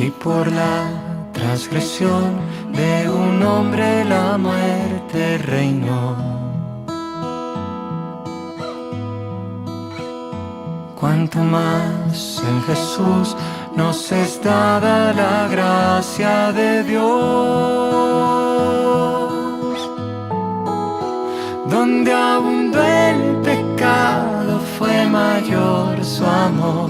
Si por la transgresión de un hombre la muerte reinó, cuanto más en Jesús nos es dada la gracia de Dios. Donde abundó el pecado fue mayor su amor,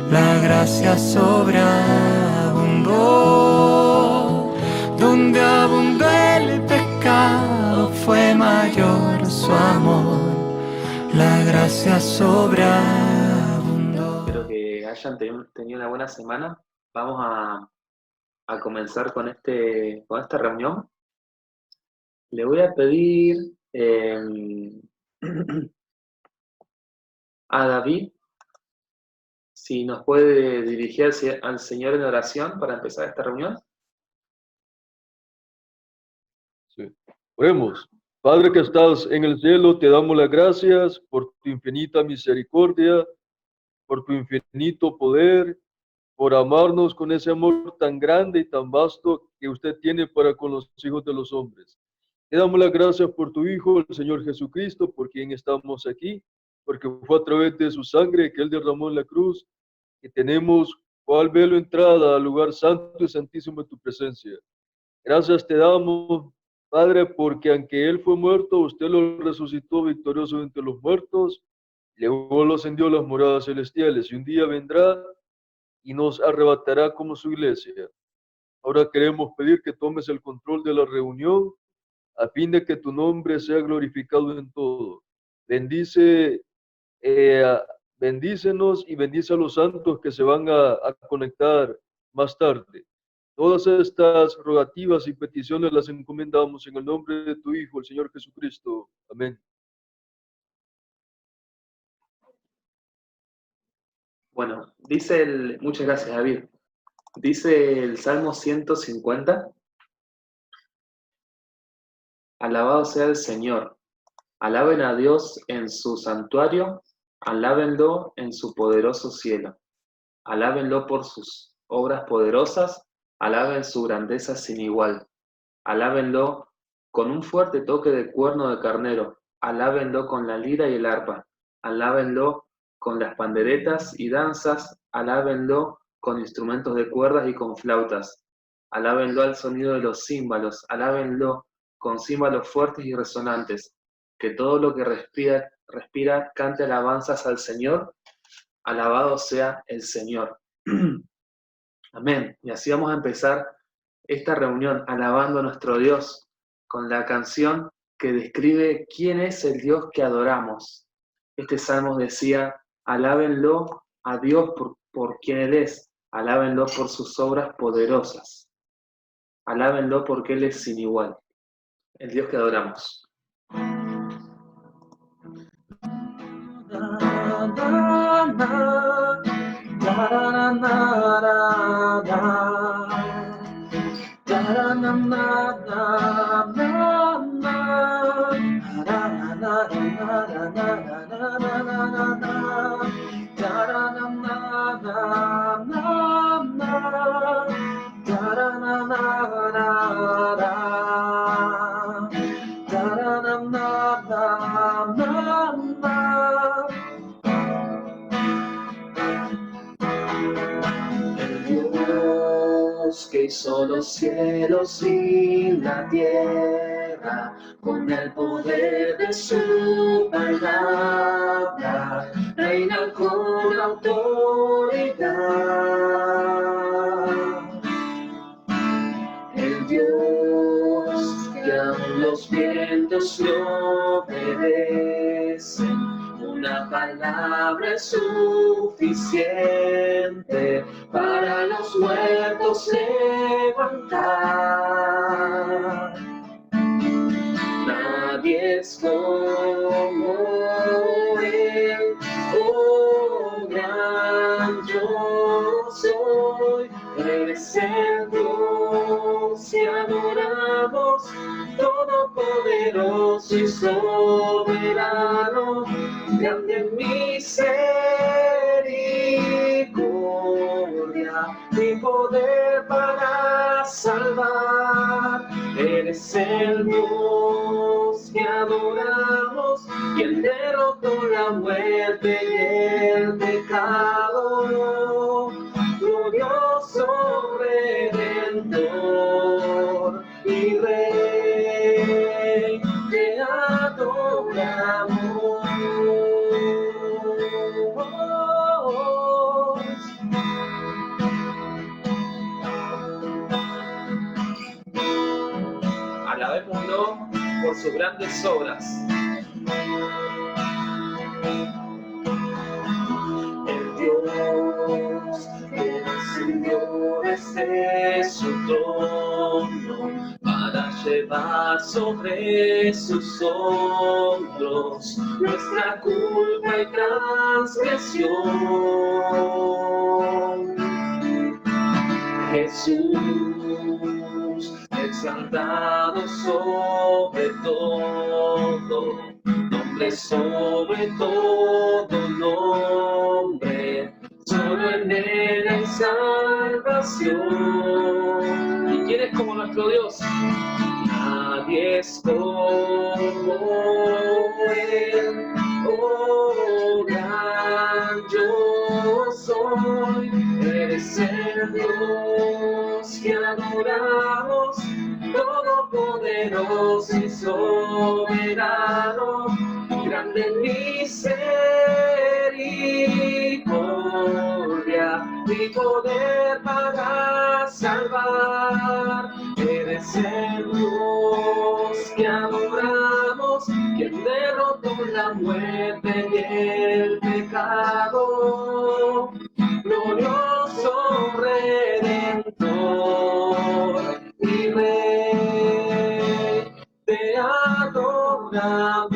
la gracia sobreabundó. Donde abundó el pecado fue mayor su amor, la gracia sobreabundó. Espero que hayan tenido una buena semana. Vamos a comenzar con esta reunión. Le voy a pedir a David si nos puede dirigir al Señor en oración para empezar esta reunión. Sí. Oremos. Padre que estás en el cielo, te damos las gracias por tu infinita misericordia, por tu infinito poder, por amarnos con ese amor tan grande y tan vasto que usted tiene para con los hijos de los hombres. Te damos las gracias por tu Hijo, el Señor Jesucristo, por quien estamos aquí, porque fue a través de su sangre que Él derramó en la cruz, que tenemos cual velo entrada al lugar santo y santísimo de tu presencia. Gracias te damos, Padre, porque aunque Él fue muerto, usted lo resucitó victorioso entre los muertos, luego lo ascendió a las moradas celestiales, y un día vendrá y nos arrebatará como su iglesia. Ahora queremos pedir que tomes el control de la reunión, a fin de que tu nombre sea glorificado en todo. Bendícenos y bendice a los santos que se van a conectar más tarde. Todas estas rogativas y peticiones las encomendamos en el nombre de tu Hijo, el Señor Jesucristo. Amén. Bueno, muchas gracias, David. Dice el Salmo 150. Alabado sea el Señor. Alaben a Dios en su santuario, alábenlo en su poderoso cielo. Alábenlo por sus obras poderosas, alaben su grandeza sin igual. Alábenlo con un fuerte toque de cuerno de carnero, alábenlo con la lira y el arpa, alábenlo con las panderetas y danzas, alábenlo con instrumentos de cuerdas y con flautas, alábenlo al sonido de los címbalos, alábenlo con címbalos fuertes y resonantes, que todo lo que respira cante alabanzas al Señor, alabado sea el Señor. Amén. Y así vamos a empezar esta reunión alabando a nuestro Dios con la canción que describe quién es el Dios que adoramos. Este salmo decía, alábenlo a Dios por quien Él es, alábenlo por sus obras poderosas, alábenlo porque Él es sin igual, el Dios que adoramos. Que hizo los cielos y la tierra con el poder de su palabra, reina con autoridad. El Dios que aún los vientos le obedecen, una palabra es suficiente para los muertos levantar. Nadie es como Él, oh gran yo soy. Eres el Dios y adoramos, todopoderoso y soberano, grande en misericordia y poder. Eres el Dios que adoramos, quien derrotó la muerte y el pecado. Glorioso Redentor y Rey, te adoramos. Alabémoslo por sus grandes obras. El Dios que descendió desde su trono para llevar sobre sus hombros nuestra culpa y transgresión. Jesús, exaltado sobre todo, nombre sobre todo nombre, solo en Él hay salvación. ¿Y quién es como nuestro Dios? Nadie es como Él, oh gran yo soy. Eres el Dios que adoramos, todopoderoso y soberano, grande en misericordia y poder para salvar. Eres el Dios que adoramos, quien derrotó la muerte y el pecado. Glorioso Redentor y Rey, te adoramos.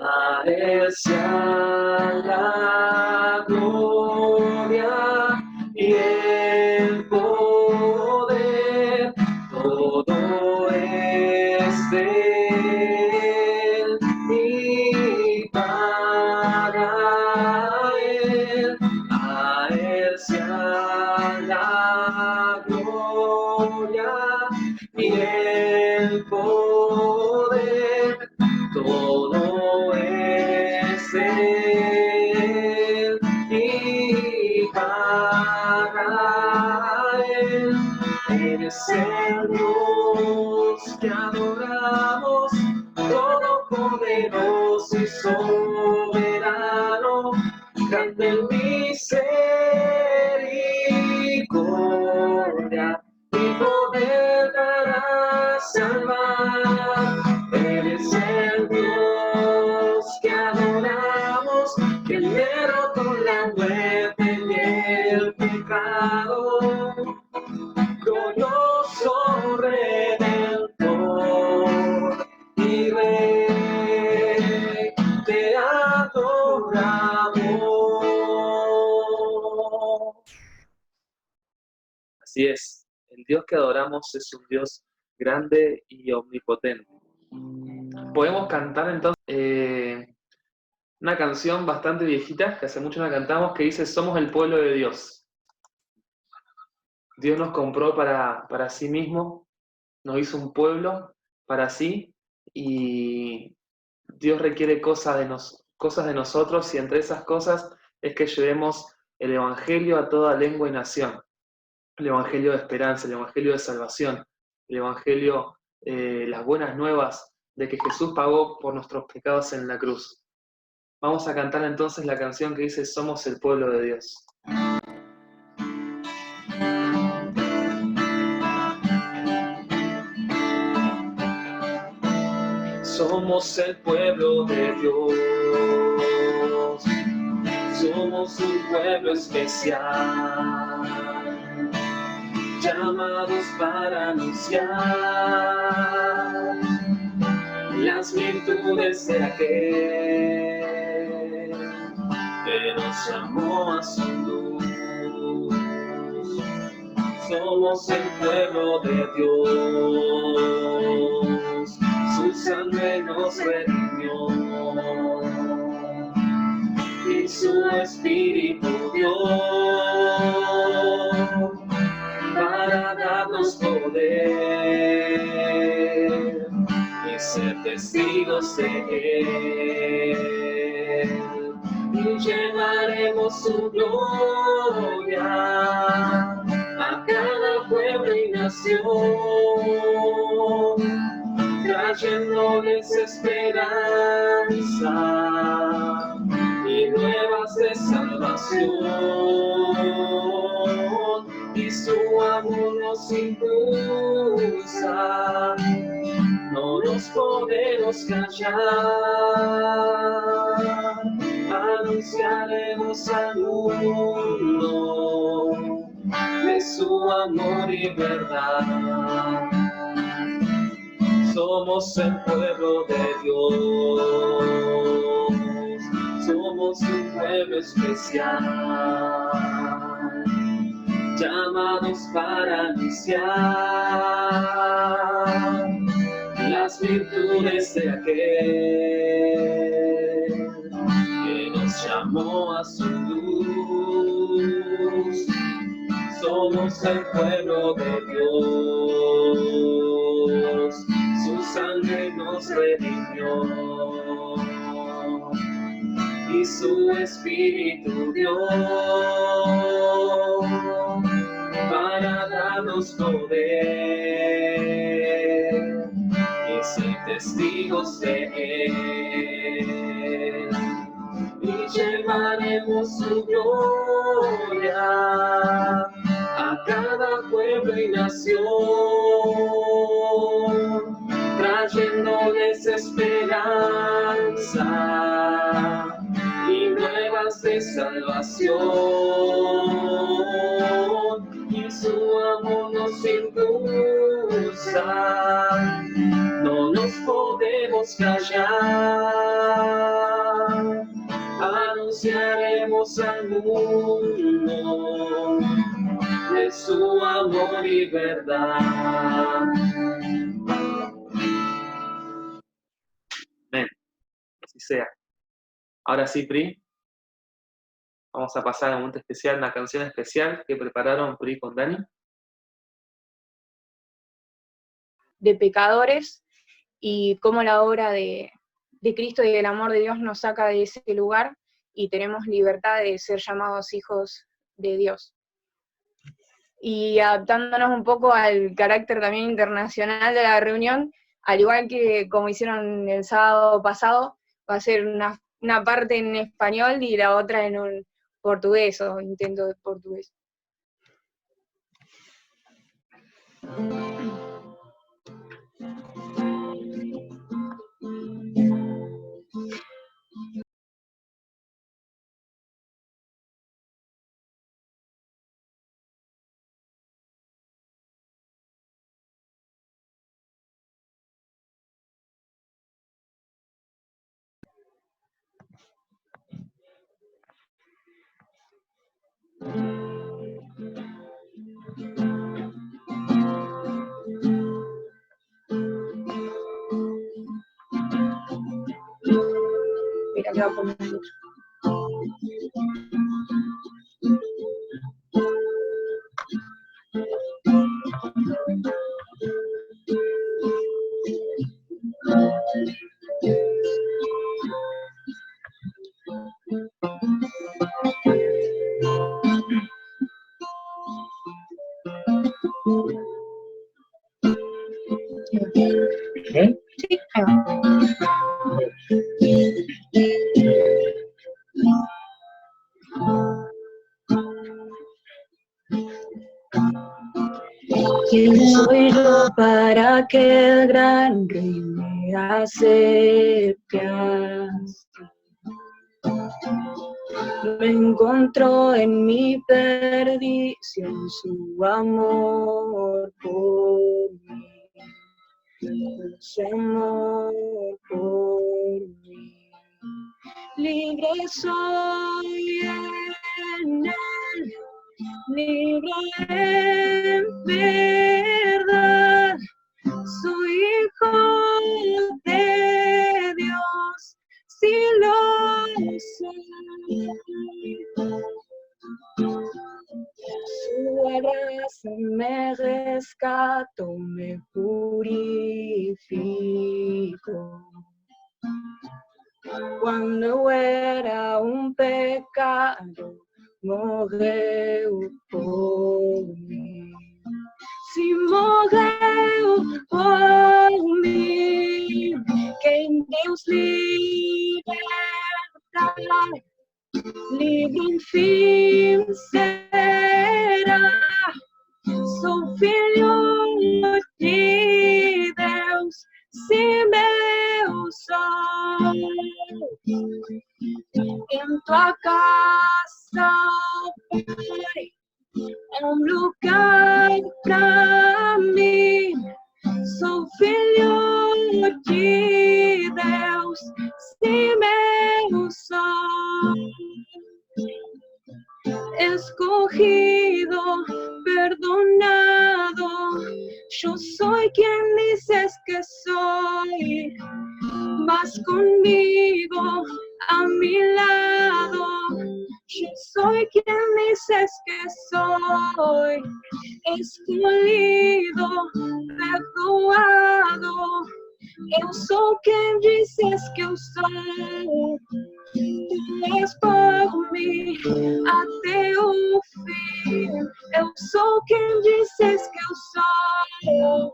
A Él sea la gloria y el poder, todo es de Él y para Él. A Él sea la gloria y el poder, todo es de Él y para Él. Eres el Dios que adoramos, todopoderoso y soberano, grande en misericordia y poder para salvar. Eres el Dios que adoramos, quien derrotó la muerte y el pecado. Glorioso Redentor y Rey, te adoramos. Así es, el Dios que adoramos es un Dios grande y omnipotente. Podemos cantar entonces una canción bastante viejita, que hace mucho no la cantamos, que dice: somos el pueblo de Dios. Dios nos compró para sí mismo, nos hizo un pueblo para sí, y Dios requiere cosas de nosotros, y entre esas cosas es que llevemos el Evangelio a toda lengua y nación. El Evangelio de esperanza, el Evangelio de salvación, el Evangelio, las buenas nuevas de que Jesús pagó por nuestros pecados en la cruz. Vamos a cantar entonces la canción que dice: somos el pueblo de Dios. Somos el pueblo de Dios, somos un pueblo especial, llamados para anunciar las virtudes de aquel que nos llamó a su luz. Somos el pueblo de Dios, su sangre nos redimió y su espíritu dio para darnos poder y ser testigos de Él. Y llevaremos su gloria a cada pueblo y nación, trayéndoles esperanza y nuevas de salvación, y su amor nos impulsa, no nos podemos callar, anunciaremos al mundo de su amor y verdad. Somos el pueblo de Dios, somos un pueblo especial, llamados para anunciar las virtudes de aquel que nos llamó a su luz. Somos el pueblo de Dios, su sangre nos redimió y su espíritu dio para darnos poder y ser testigos de Él. Y llevaremos su gloria a cada pueblo y nación, trayéndoles esperanza y nuevas de salvación, y su amor nos impulsa, no nos podemos callar, anunciaremos al mundo de su amor y verdad. Amén. Así sea. Ahora sí, Pri, vamos a pasar a un momento especial, una canción especial que prepararon Pri con Dani. De pecadores y cómo la obra de Cristo y el amor de Dios nos saca de ese lugar y tenemos libertad de ser llamados hijos de Dios. Y adaptándonos un poco al carácter también internacional de la reunión, al igual que como hicieron el sábado pasado, va a ser una parte en español y la otra en un portugués o intento de portugués. Mira, que va a poner mucho. ¿Bien? Sí, ahí va. ¿Quién soy yo para que el gran rey me acepte así? Me encontró en mi perdición su amor por mí, su amor por mí. Libre soy en él, libre en rescato, me purifico. Cuando era un pecado, morreu por mim. Se morreu por mim, quem Deus liberta, livre enfim será. Sou filho de Deus, se meu sou. Em tua casa, Pai, é lugar pra mim. Sou filho de Deus, se meu sou. Escogido, perdonado, yo soy quien dices que soy. Vas conmigo a mi lado, yo soy quien dices que soy. Escolhido, perdoado, eu sou quem dices que eu sou. Tu és por mim até o fim. Eu sou quem dices que eu sou.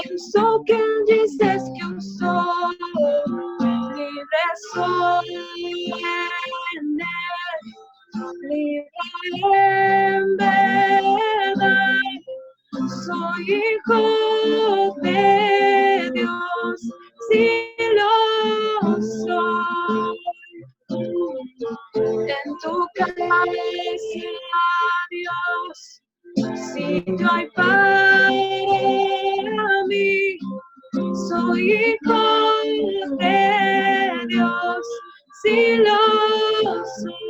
Eu sou quem dices que eu sou. Livre sou, livre em verdade. Soy hijo de Dios, si lo soy. En tu casa, Dios, sitio hay para mí. Soy hijo de Dios, si lo soy.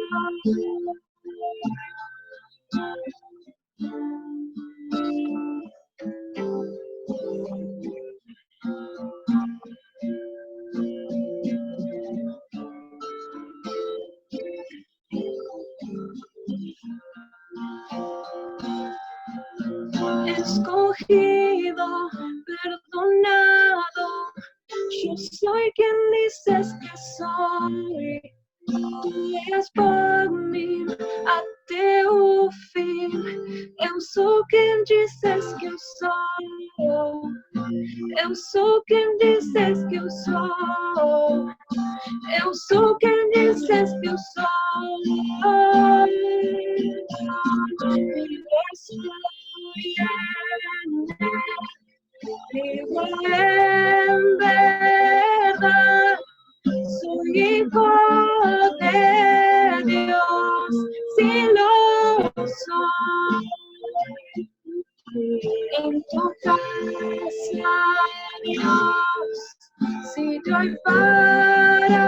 Escogido, perdonado, yo soy quien dices que soy. Tu és por mim até o fim. Eu sou quem dices que eu sou. Eu sou quem dices que eu sou. Eu sou quem dices que eu sou. Vivo en verdad, soy hijo de Dios, si lo soy. En tu casa, Dios, sitio hay para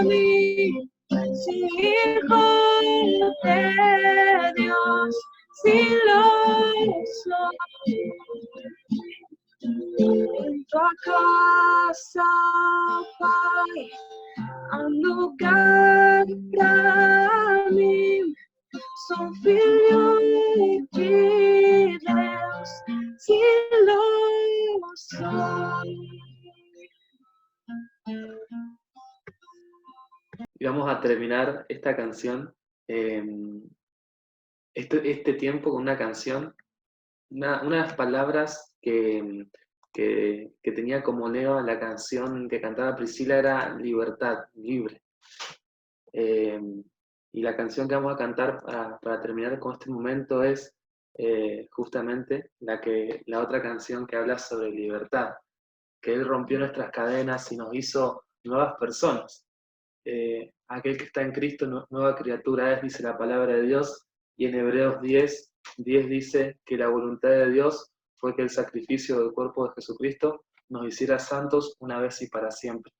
mí. Soy hijo de Dios, si lo soy. En tu casa, Pai, un lugar para mí. Soy filho de Deus, si lo soy. Y vamos a terminar esta canción, este tiempo con una canción, unas palabras que tenía como lema la canción que cantaba Priscila era libertad, libre. Y la canción que vamos a cantar para terminar con este momento es justamente la otra canción que habla sobre libertad, que Él rompió nuestras cadenas y nos hizo nuevas personas. Aquel que está en Cristo, nueva criatura es, dice la palabra de Dios, y en Hebreos 10 dice que la voluntad de Dios fue que el sacrificio del cuerpo de Jesucristo nos hiciera santos una vez y para siempre.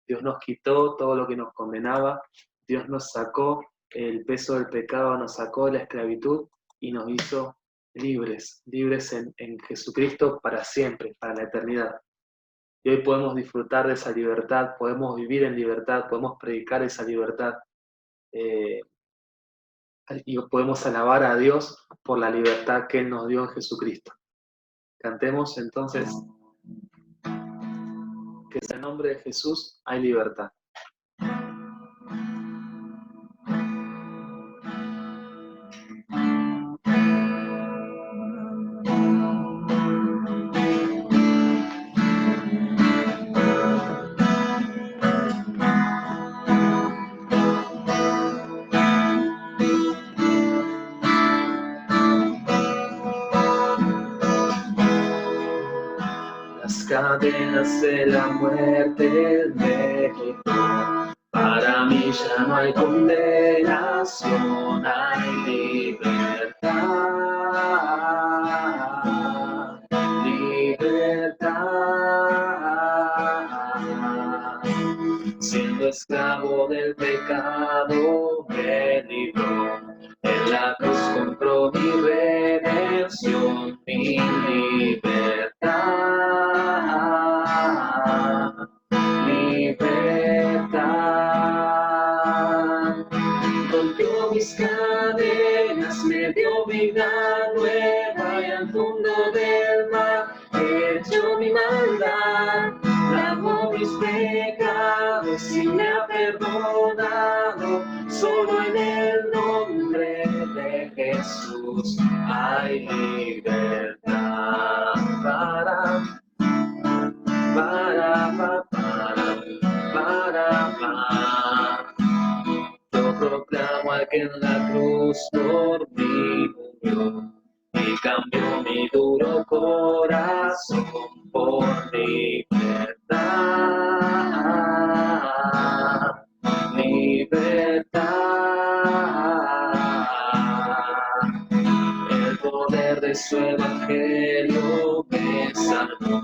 Dios nos quitó todo lo que nos condenaba, Dios nos sacó el peso del pecado, nos sacó de la esclavitud y nos hizo libres en Jesucristo para siempre, para la eternidad. Y hoy podemos disfrutar de esa libertad, podemos vivir en libertad, podemos predicar esa libertad. Y podemos alabar a Dios por la libertad que Él nos dio en Jesucristo. Cantemos entonces que en el nombre de Jesús hay libertad. Las cadenas de la muerte me quitó. Para mí ya no hay condenación, hay libertad. Libertad. Siendo esclavo del pecado me libró. En la cruz compró mi redención, mi libertad. Libertad. Rompió mis cadenas, me dio vida nueva y al fondo del mar echó mi maldad. Lavó mis pecados y me ha perdonado. Solo en el nombre de Jesús hay libertad. Yo proclamo al que en la cruz por mí murió y cambió mi duro corazón por libertad. Libertad. El poder de su evangelio me salvó.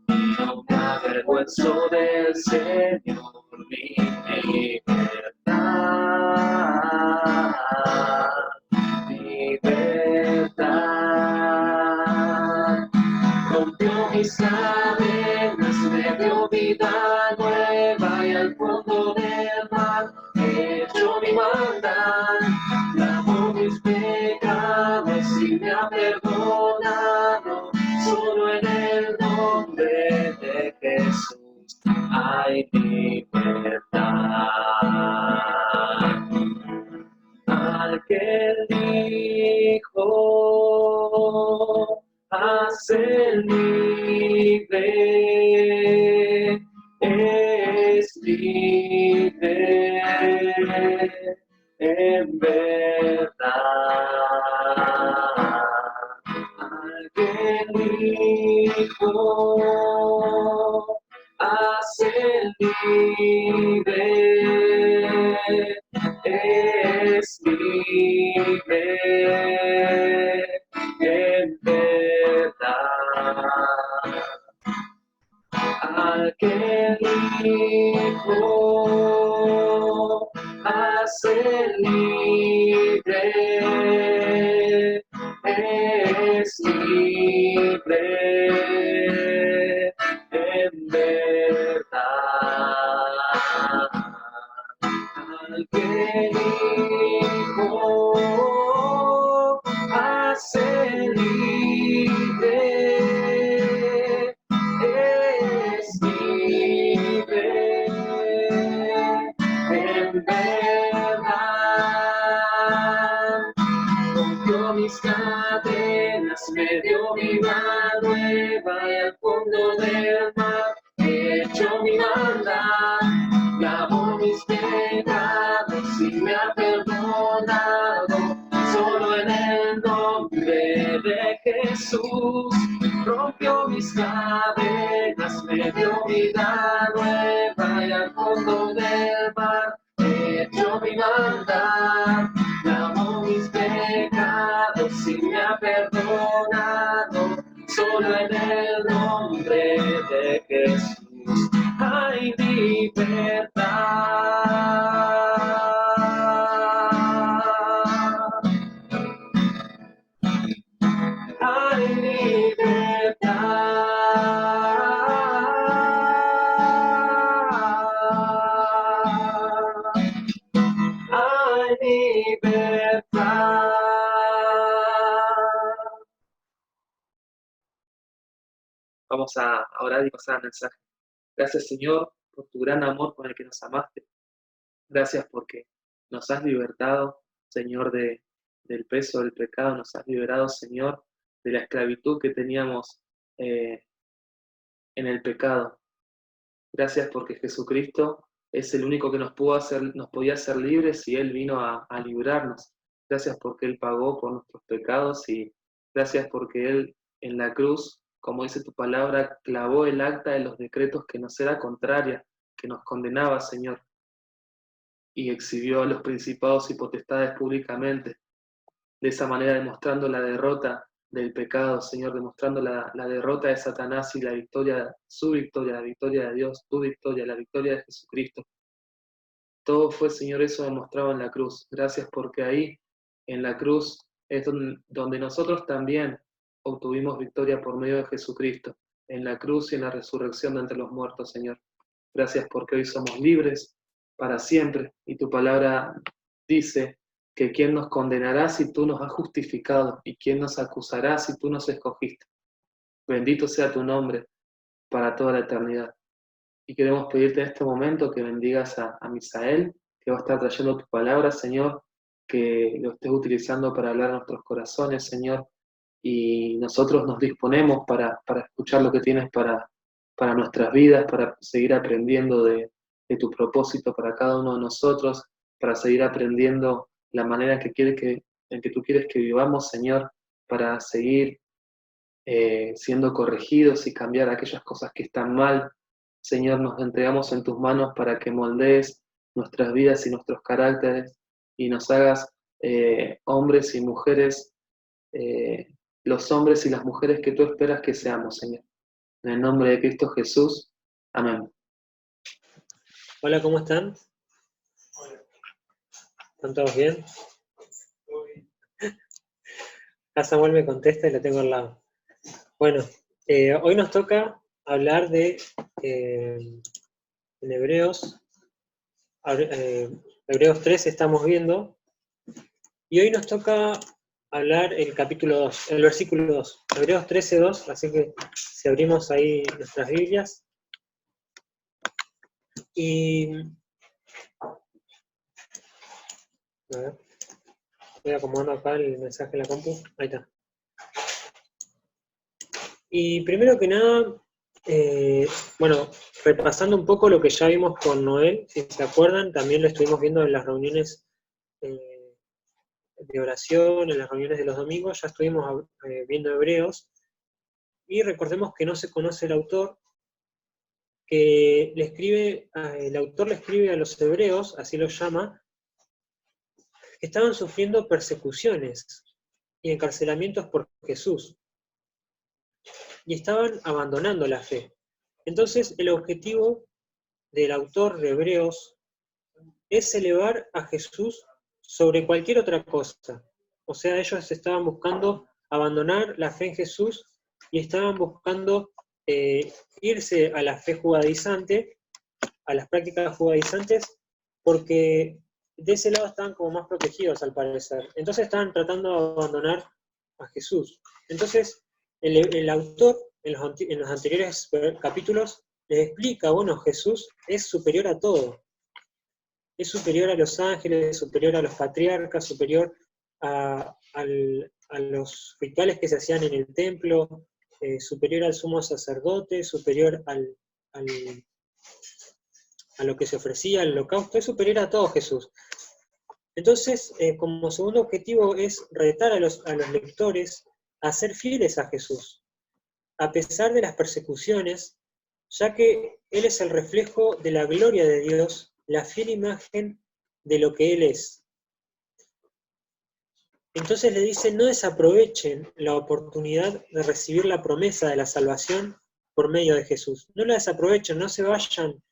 No me avergüenzo del Señor, mi libertad. Libertad. Rompió mis cadenas, me dio vida nueva y al fondo del mar echó mi maldad. Lavó mis pecados y me ha perdonado. Solo en el nombre de Jesús hay libertad. Al que dijo hace libre, es libre en verdad. Al que dijo hace libre, es libre en verdad. Al que dijo hace libre, es libre en verdad. Al que dijo hace libre, es libre en verdad. Rompió mis cadenas, me dio vida nueva y al fondo del mar echó mi maldad. Lavó mis pecados y me ha perdonado. Solo en el nombre de Jesús rompió mis cadenas, me dio vida nueva y al fondo del mar echó mi maldad. Lavó mis pecados y me ha perdonado. Solo en el nombre de Jesús hay libertad. Hay libertad. Hay libertad. Vamos a orar y pasar al mensaje. Gracias, Señor, por tu gran amor con el que nos amaste. Gracias porque nos has libertado, Señor, del peso del pecado. Nos has liberado, Señor, de la esclavitud que teníamos en el pecado. Gracias porque Jesucristo es el único que nos podía hacer libres y Él vino a librarnos. Gracias porque Él pagó por nuestros pecados y gracias porque Él en la cruz, como dice tu palabra, clavó el acta de los decretos que nos era contraria, que nos condenaba, Señor, y exhibió a los principados y potestades públicamente, de esa manera demostrando la derrota del pecado, Señor, demostrando la derrota de Satanás y la victoria, su victoria, la victoria de Dios, tu victoria, la victoria de Jesucristo. Todo fue, Señor, eso demostrado en la cruz. Gracias porque ahí, en la cruz, es donde nosotros también obtuvimos victoria por medio de Jesucristo, en la cruz y en la resurrección de entre los muertos, Señor. Gracias porque hoy somos libres para siempre y tu palabra dice que quién nos condenará si tú nos has justificado y quién nos acusará si tú nos escogiste. Bendito sea tu nombre para toda la eternidad. Y queremos pedirte en este momento que bendigas a Misael, que va a estar trayendo tu palabra, Señor, que lo estés utilizando para hablar a nuestros corazones, Señor, y nosotros nos disponemos para escuchar lo que tienes para nuestras vidas, para seguir aprendiendo de tu propósito para cada uno de nosotros, para seguir aprendiendo la manera en que tú quieres que vivamos, Señor, para seguir siendo corregidos y cambiar aquellas cosas que están mal. Señor, nos entregamos en tus manos para que moldees nuestras vidas y nuestros caracteres y nos hagas hombres y mujeres, los hombres y las mujeres que tú esperas que seamos, Señor. En el nombre de Cristo Jesús. Amén. Hola, ¿cómo están? ¿Están todos bien? Acá Samuel me contesta y lo tengo al lado. Bueno, hoy nos toca hablar de en Hebreos 3 estamos viendo, y hoy nos toca hablar el capítulo 2, el versículo 2, Hebreos 13:2, así que si abrimos ahí nuestras Biblias. Y a ver, estoy acomodando acá el mensaje en la compu, ahí está. Y primero que nada, bueno, repasando un poco lo que ya vimos con Noel, si se acuerdan, también lo estuvimos viendo en las reuniones de oración, en las reuniones de los domingos, ya estuvimos viendo Hebreos, y recordemos que no se conoce el autor, que el autor le escribe a los hebreos, así lo llama, que estaban sufriendo persecuciones y encarcelamientos por Jesús, y estaban abandonando la fe. Entonces, el objetivo del autor de Hebreos es elevar a Jesús sobre cualquier otra cosa. O sea, ellos estaban buscando abandonar la fe en Jesús y estaban buscando irse a la fe judaizante, a las prácticas judaizantes, porque de ese lado estaban como más protegidos al parecer. Entonces estaban tratando de abandonar a Jesús. Entonces, el autor, en los anteriores capítulos, les explica, bueno, Jesús es superior a todo. Es superior a los ángeles, superior a los patriarcas, superior a los rituales que se hacían en el templo, superior al sumo sacerdote, superior a lo que se ofrecía, al holocausto, es superior a todo Jesús. Entonces, como segundo objetivo es retar a los lectores a ser fieles a Jesús, a pesar de las persecuciones, ya que Él es el reflejo de la gloria de Dios, la fiel imagen de lo que Él es. Entonces le dice, no desaprovechen la oportunidad de recibir la promesa de la salvación por medio de Jesús. No la desaprovechen, no se vayan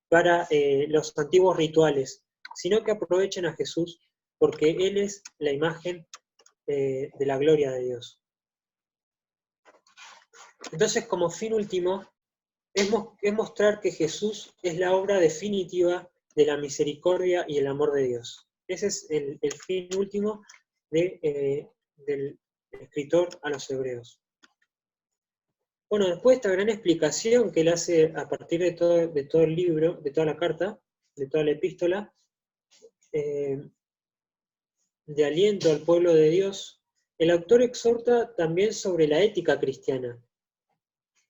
para los antiguos rituales, sino que aprovechen a Jesús, porque Él es la imagen de la gloria de Dios. Entonces, como fin último, es mostrar que Jesús es la obra definitiva de la misericordia y el amor de Dios. Ese es el fin último del escritor a los hebreos. Bueno, después de esta gran explicación que él hace a partir de todo el libro, de toda la carta, de toda la epístola, de aliento al pueblo de Dios, el autor exhorta también sobre la ética cristiana.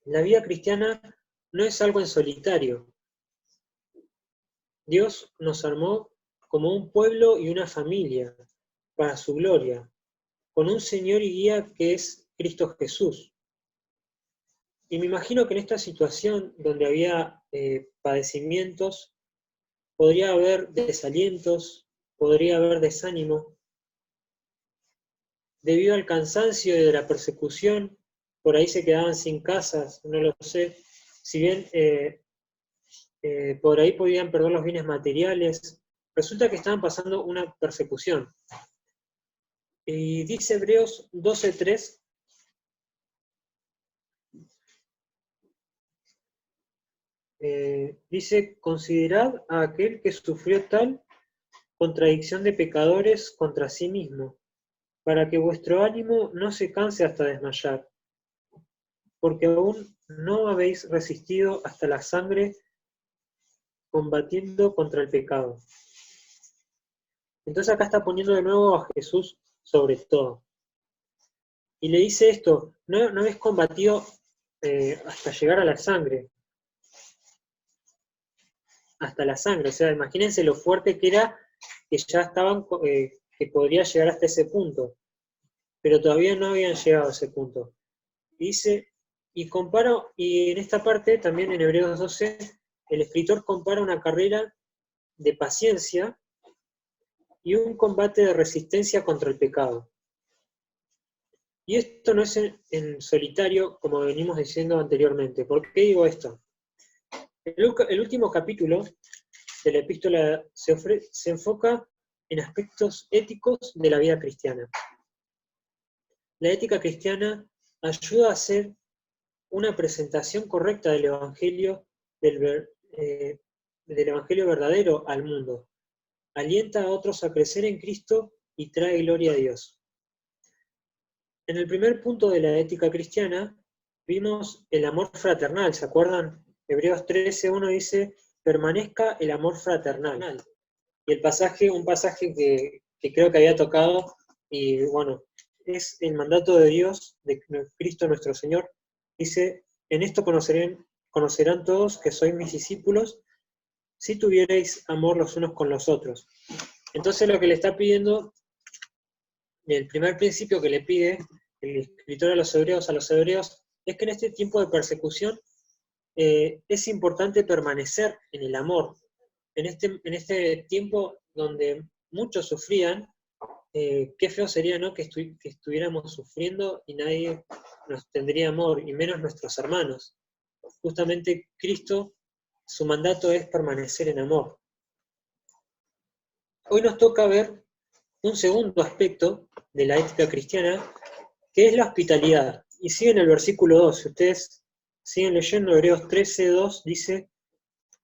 La vida cristiana no es algo en solitario. Dios nos armó como un pueblo y una familia para su gloria, con un Señor y guía que es Cristo Jesús. Y me imagino que en esta situación donde había padecimientos, podría haber desalientos, podría haber desánimo. Debido al cansancio y de la persecución, por ahí se quedaban sin casas, no lo sé. Si bien por ahí podían perder los bienes materiales, resulta que estaban pasando una persecución. Y dice Hebreos 12:3, dice, considerad a aquel que sufrió tal contradicción de pecadores contra sí mismo, para que vuestro ánimo no se canse hasta desmayar, porque aún no habéis resistido hasta la sangre combatiendo contra el pecado. Entonces acá está poniendo de nuevo a Jesús sobre todo. Y le dice esto, no habéis combatido hasta llegar a la sangre. Hasta la sangre, o sea, imagínense lo fuerte que era, que ya estaban, que podría llegar hasta ese punto, pero todavía no habían llegado a ese punto. Y dice, y en esta parte, también en Hebreos 12, el escritor compara una carrera de paciencia y un combate de resistencia contra el pecado. Y esto no es en solitario, como venimos diciendo anteriormente. ¿Por qué digo esto? El último capítulo de la epístola se enfoca en aspectos éticos de la vida cristiana. La ética cristiana ayuda a hacer una presentación correcta del Evangelio, del Evangelio verdadero al mundo. Alienta a otros a crecer en Cristo y trae gloria a Dios. En el primer punto de la ética cristiana vimos el amor fraternal, ¿se acuerdan? Hebreos 13:1 dice, permanezca el amor fraternal. Y un pasaje que creo que había tocado, y bueno, es el mandato de Dios, de Cristo nuestro Señor. Dice, en esto conocerán todos que sois mis discípulos, si tuvierais amor los unos con los otros. Entonces lo que le está pidiendo, el primer principio que le pide el escritor a los hebreos, es que en este tiempo de persecución es importante permanecer en el amor. En este tiempo donde muchos sufrían, qué feo sería, ¿no?, que estuviéramos sufriendo y nadie nos tendría amor, y menos nuestros hermanos. Justamente Cristo, su mandato es permanecer en amor. Hoy nos toca ver un segundo aspecto de la ética cristiana, que es la hospitalidad. Y sigue en el versículo 2, si ustedes siguen leyendo, Hebreos 13:2 dice,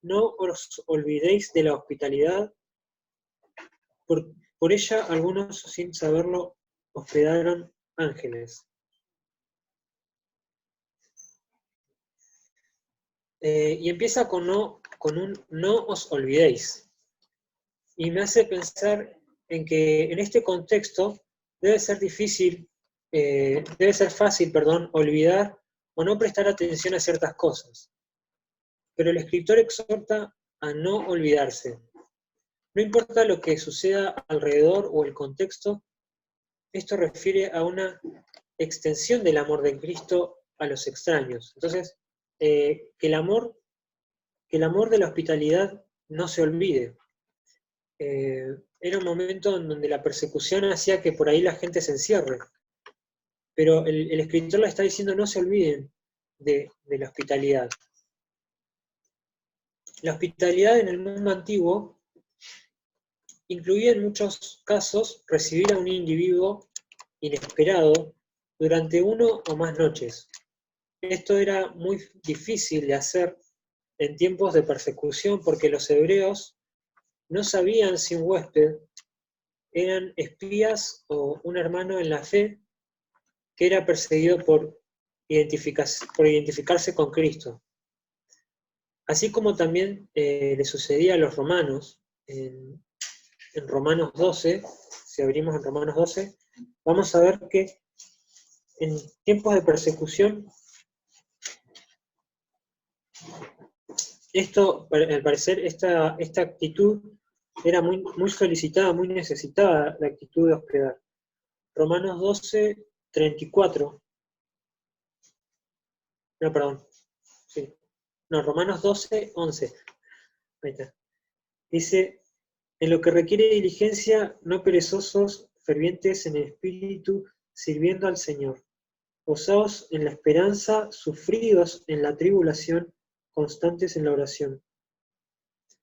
no os olvidéis de la hospitalidad, por ella algunos sin saberlo hospedaron ángeles. Y empieza con un no os olvidéis. Y me hace pensar en que en este contexto debe ser fácil, olvidar o no prestar atención a ciertas cosas. Pero el escritor exhorta a no olvidarse. No importa lo que suceda alrededor o el contexto, esto refiere a una extensión del amor de Cristo a los extraños. Entonces, que el amor de la hospitalidad no se olvide. Era un momento en donde la persecución hacía que por ahí la gente se encierre. Pero el escritor le está diciendo no se olviden de la hospitalidad. La hospitalidad en el mundo antiguo incluía en muchos casos recibir a un individuo inesperado durante 1 o más noches. Esto era muy difícil de hacer en tiempos de persecución porque los hebreos no sabían si un huésped eran espías o un hermano en la fe que era perseguido por por identificarse con Cristo. Así como también le sucedía a los romanos, en Romanos 12, si abrimos en Romanos 12, vamos a ver que en tiempos de persecución, al parecer, esta actitud era muy solicitada, muy necesitada, la actitud de hospedar. Romanos 12, 34. No, perdón. Sí. No, Romanos 12, 11. Ahí está. Dice, en lo que requiere diligencia, no perezosos, fervientes en el espíritu, sirviendo al Señor. Gozaos en la esperanza, sufridos en la tribulación, constantes en la oración.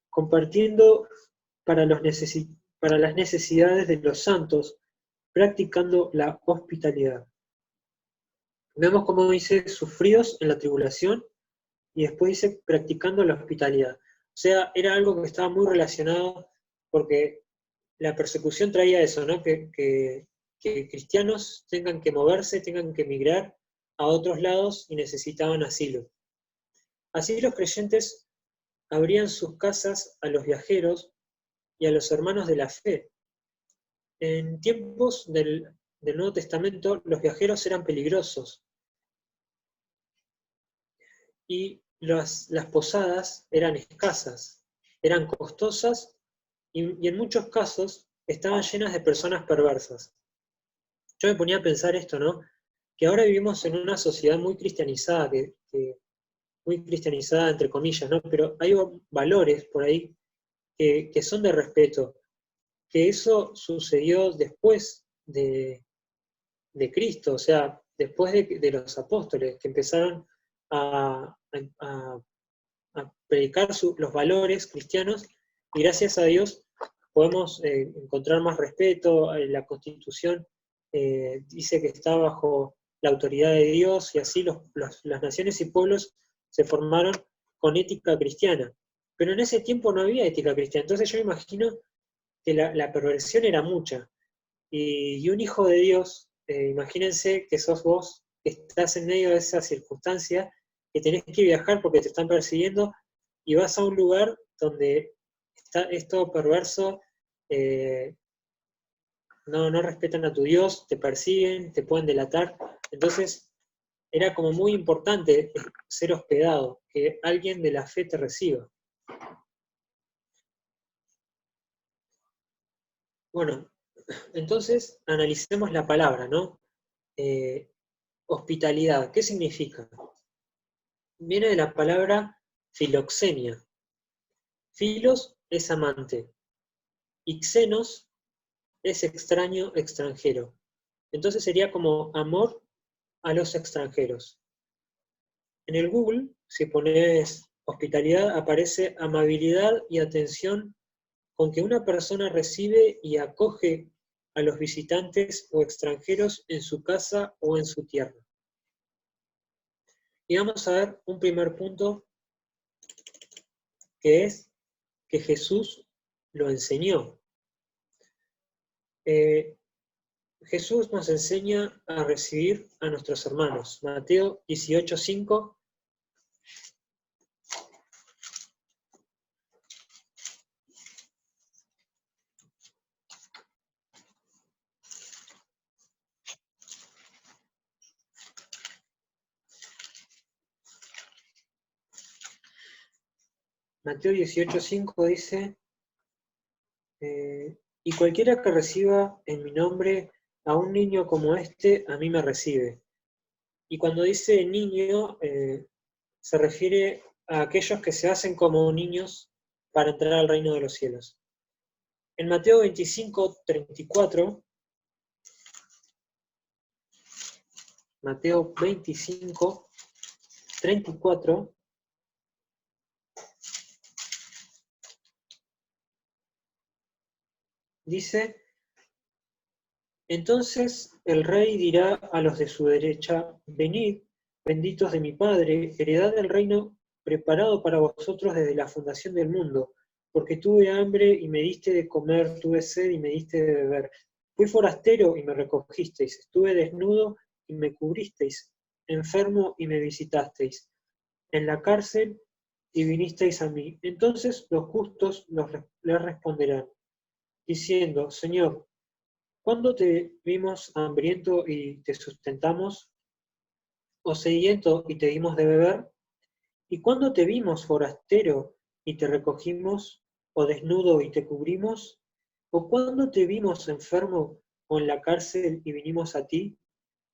Compartiendo para las necesidades de los santos, practicando la hospitalidad. Vemos cómo dice sufridos en la tribulación y después dice practicando la hospitalidad. O sea, era algo que estaba muy relacionado porque la persecución traía eso, ¿no? Que cristianos tengan que moverse, tengan que emigrar a otros lados y necesitaban asilo. Así los creyentes abrían sus casas a los viajeros y a los hermanos de la fe. En tiempos del Nuevo Testamento, los viajeros eran peligrosos y las posadas eran escasas, eran costosas y en muchos casos estaban llenas de personas perversas. Yo me ponía a pensar esto, ¿no? Que ahora vivimos en una sociedad muy cristianizada, muy cristianizada entre comillas, ¿no? Pero hay valores por ahí que son de respeto, que eso sucedió después de Cristo, o sea, después de los apóstoles, que empezaron a predicar los valores cristianos, y gracias a Dios podemos encontrar más respeto. La Constitución dice que está bajo la autoridad de Dios, y así las naciones y pueblos se formaron con ética cristiana. Pero en ese tiempo no había ética cristiana, entonces yo me imagino que la perversión era mucha. Y un hijo de Dios, imagínense que sos vos, que estás en medio de esa circunstancia, que tenés que viajar porque te están persiguiendo, y vas a un lugar donde es todo perverso, no respetan a tu Dios, te persiguen, te pueden delatar. Entonces era como muy importante ser hospedado, que alguien de la fe te reciba. Bueno, entonces analicemos la palabra, ¿no? Hospitalidad, ¿qué significa? Viene de la palabra filoxenia. Filos es amante, y xenos es extraño, extranjero. Entonces sería como amor a los extranjeros. En el Google, si pones hospitalidad, aparece amabilidad y atención con que una persona recibe y acoge a los visitantes o extranjeros en su casa o en su tierra. Y vamos a ver un primer punto, que es que Jesús lo enseñó. Jesús nos enseña a recibir a nuestros hermanos. Mateo 18:5. Mateo 18:5 dice, y cualquiera que reciba en mi nombre a un niño como este, a mí me recibe. Y cuando dice niño, se refiere a aquellos que se hacen como niños para entrar al reino de los cielos. En Mateo 25:34, Mateo 25:34, dice, entonces el rey dirá a los de su derecha, venid, benditos de mi Padre, heredad del reino preparado para vosotros desde la fundación del mundo, porque tuve hambre y me diste de comer, tuve sed y me diste de beber, fui forastero y me recogisteis, estuve desnudo y me cubristeis, enfermo y me visitasteis, en la cárcel y vinisteis a mí. Entonces los justos le responderán, diciendo, Señor, ¿cuándo te vimos hambriento y te sustentamos? ¿O sediento y te dimos de beber? ¿Y cuándo te vimos forastero y te recogimos? ¿O desnudo y te cubrimos? ¿O cuándo te vimos enfermo o en la cárcel y vinimos a ti?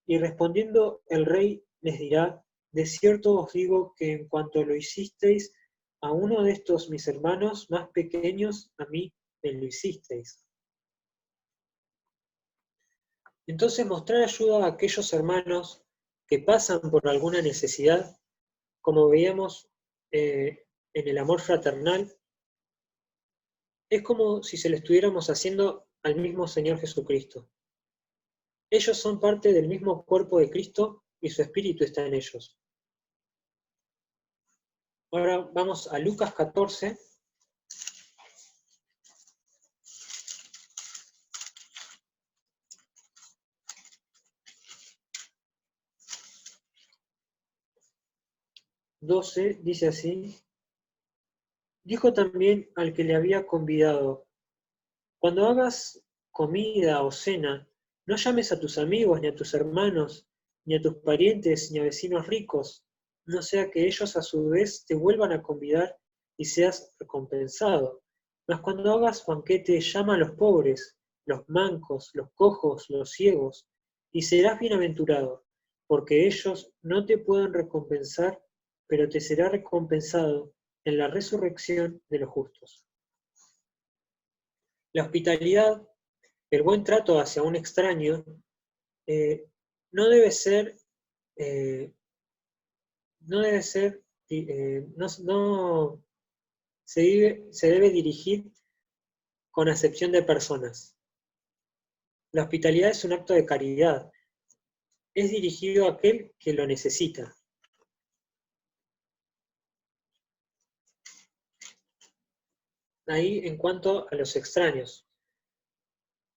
Y respondiendo el rey les dirá, de cierto os digo que en cuanto lo hicisteis a uno de estos mis hermanos más pequeños, a mí me lo hicisteis. Entonces mostrar ayuda a aquellos hermanos que pasan por alguna necesidad, como veíamos en el amor fraternal, es como si se lo estuviéramos haciendo al mismo Señor Jesucristo. Ellos son parte del mismo cuerpo de Cristo y su espíritu está en ellos. Ahora vamos a Lucas 14. Dice así, dijo también al que le había convidado, cuando hagas comida o cena, no llames a tus amigos, ni a tus hermanos, ni a tus parientes, ni a vecinos ricos, no sea que ellos a su vez te vuelvan a convidar y seas recompensado. Mas cuando hagas banquete, llama a los pobres, los mancos, los cojos, los ciegos, y serás bienaventurado, porque ellos no te pueden recompensar, pero te será recompensado en la resurrección de los justos. La hospitalidad, el buen trato hacia un extraño, no debe ser, no se debe dirigir con acepción de personas. La hospitalidad es un acto de caridad, es dirigido a aquel que lo necesita. Ahí en cuanto a los extraños.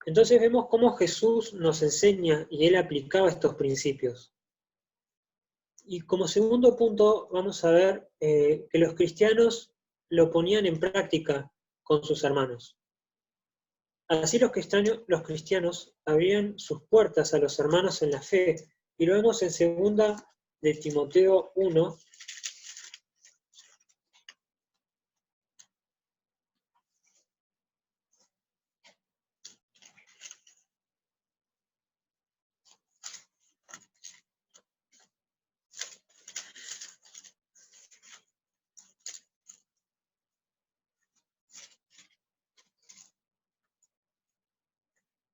Entonces vemos cómo Jesús nos enseña y Él aplicaba estos principios. Y como segundo punto vamos a ver que los cristianos lo ponían en práctica con sus hermanos. Así los cristianos abrían sus puertas a los hermanos en la fe, y lo vemos en 2 de Timoteo 1,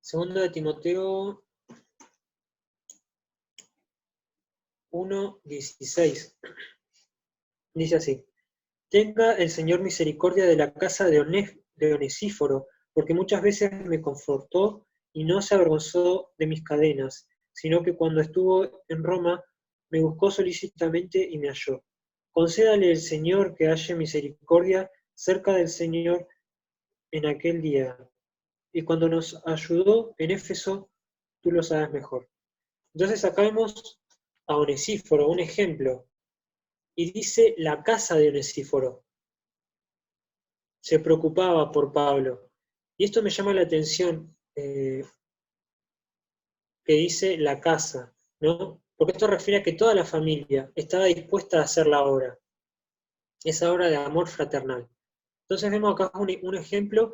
Segunda de Timoteo 1:16. Dice así, tenga el Señor misericordia de la casa de Onesíforo, porque muchas veces me confortó y no se avergonzó de mis cadenas, sino que cuando estuvo en Roma me buscó solícitamente y me halló. Concédale el Señor que halle misericordia cerca del Señor en aquel día. Y cuando nos ayudó en Éfeso, tú lo sabes mejor. Entonces acá vemos a Onesíforo, un ejemplo, y dice la casa de Onesíforo. Se preocupaba por Pablo. Y esto me llama la atención, que dice la casa, ¿no? Porque esto refiere a que toda la familia estaba dispuesta a hacer la obra, esa obra de amor fraternal. Entonces vemos acá un ejemplo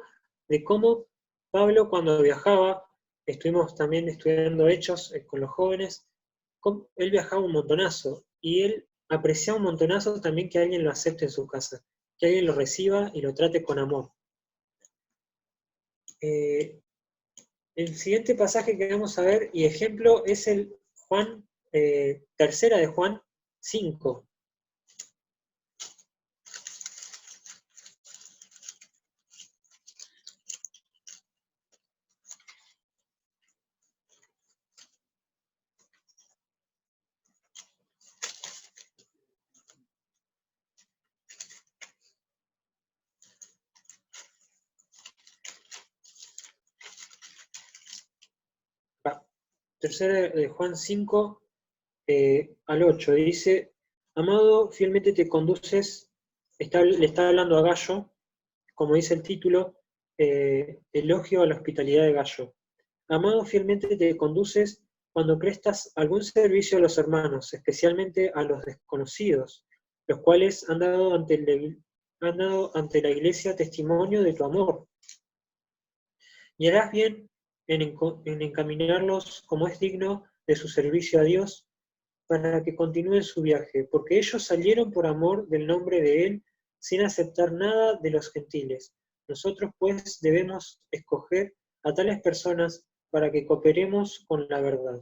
de cómo Pablo cuando viajaba, estuvimos también estudiando Hechos con los jóvenes, él viajaba un montonazo, y él apreciaba un montonazo también que alguien lo acepte en su casa, que alguien lo reciba y lo trate con amor. El siguiente pasaje que vamos a ver y ejemplo es el tercera de Juan 5. Tercera de Juan 5, al 8, dice, amado, fielmente te conduces, le está hablando a Gallo, como dice el título, elogio a la hospitalidad de Gallo. Amado, fielmente te conduces cuando prestas algún servicio a los hermanos, especialmente a los desconocidos, los cuales han dado ante la iglesia testimonio de tu amor. Y harás bien en encaminarlos como es digno de su servicio a Dios, para que continúen su viaje, porque ellos salieron por amor del nombre de Él, sin aceptar nada de los gentiles. Nosotros pues debemos escoger a tales personas para que cooperemos con la verdad.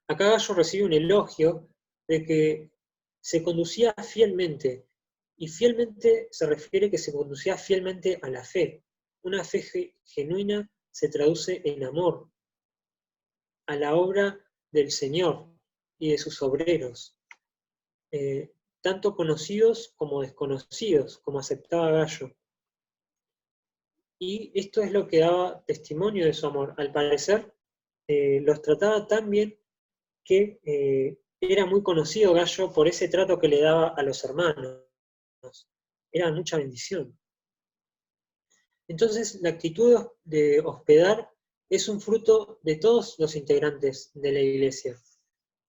Acá Gallo recibe un elogio de que se conducía fielmente, y fielmente se refiere que se conducía fielmente a la fe. Una fe genuina se traduce en amor a la obra del Señor y de sus obreros, tanto conocidos como desconocidos, como aceptaba Gallo. Y esto es lo que daba testimonio de su amor. Al parecer, los trataba tan bien que era muy conocido Gallo por ese trato que le daba a los hermanos. Era mucha bendición. Entonces, la actitud de hospedar es un fruto de todos los integrantes de la iglesia.